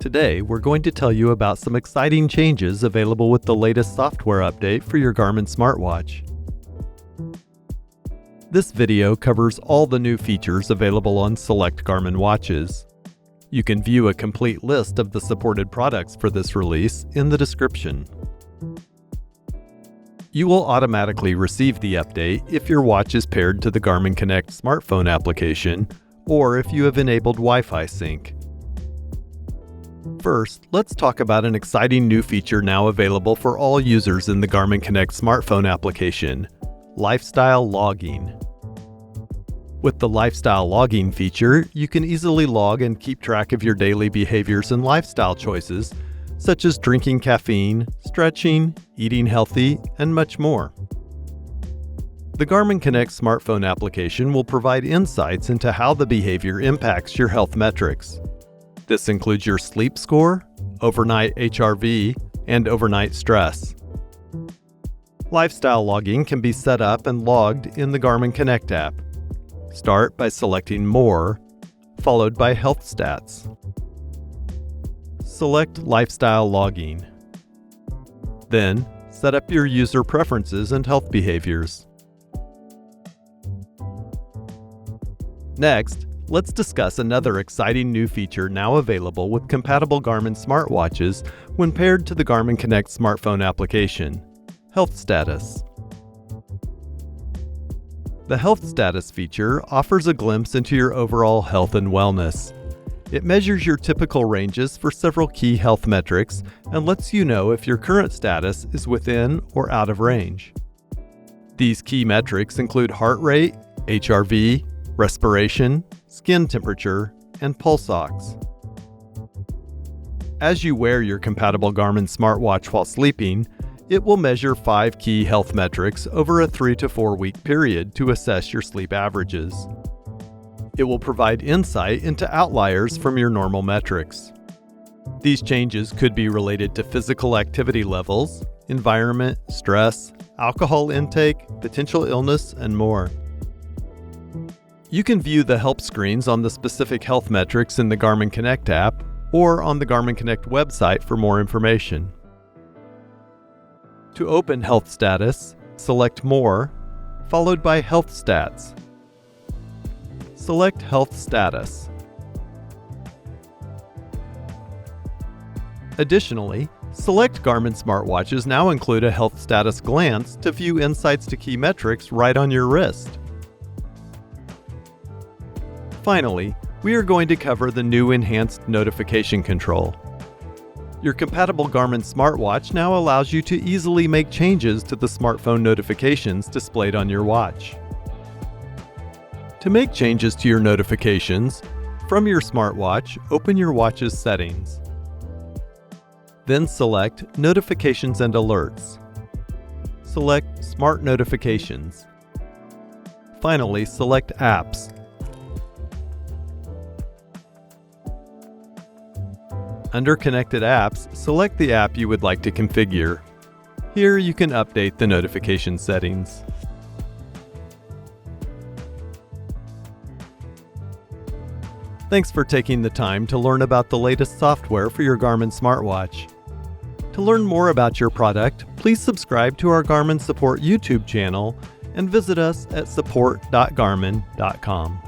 Today, we're going to tell you about some exciting changes available with the latest software update for your Garmin smartwatch. This video covers all the new features available on select Garmin watches. You can view a complete list of the supported products for this release in the description. You will automatically receive the update if your watch is paired to the Garmin Connect smartphone application or if you have enabled Wi-Fi sync. First, let's talk about an exciting new feature now available for all users in the Garmin Connect smartphone application: lifestyle logging. With the lifestyle logging feature, you can easily log and keep track of your daily behaviors and lifestyle choices, such as drinking caffeine, stretching, eating healthy, and much more. The Garmin Connect smartphone application will provide insights into how the behavior impacts your health metrics. This includes your sleep score, overnight HRV, and overnight stress. Lifestyle logging can be set up and logged in the Garmin Connect app. Start by selecting More, followed by Health Stats. Select Lifestyle Logging. Then, set up your user preferences and health behaviors. Next, let's discuss another exciting new feature now available with compatible Garmin smartwatches when paired to the Garmin Connect smartphone application: Health Status. The Health Status feature offers a glimpse into your overall health and wellness. It measures your typical ranges for several key health metrics and lets you know if your current status is within or out of range. These key metrics include heart rate, HRV, respiration, skin temperature, and pulse ox. As you wear your compatible Garmin smartwatch while sleeping, it will measure 5 key health metrics over a 3 to 4 week period to assess your sleep averages. It will provide insight into outliers from your normal metrics. These changes could be related to physical activity levels, environment, stress, alcohol intake, potential illness, and more. You can view the help screens on the specific health metrics in the Garmin Connect app or on the Garmin Connect website for more information. To open Health Status, select More, followed by Health Stats. Select Health Status. Additionally, select Garmin smartwatches now include a Health Status glance to view insights to key metrics right on your wrist. Finally, we are going to cover the new enhanced notification control. Your compatible Garmin smartwatch now allows you to easily make changes to the smartphone notifications displayed on your watch. To make changes to your notifications, from your smartwatch, open your watch's settings. Then select Notifications and Alerts. Select Smart Notifications. Finally, select Apps. Under Connected Apps, select the app you would like to configure. Here you can update the notification settings. Thanks for taking the time to learn about the latest software for your Garmin smartwatch. To learn more about your product, please subscribe to our Garmin Support YouTube channel and visit us at support.garmin.com.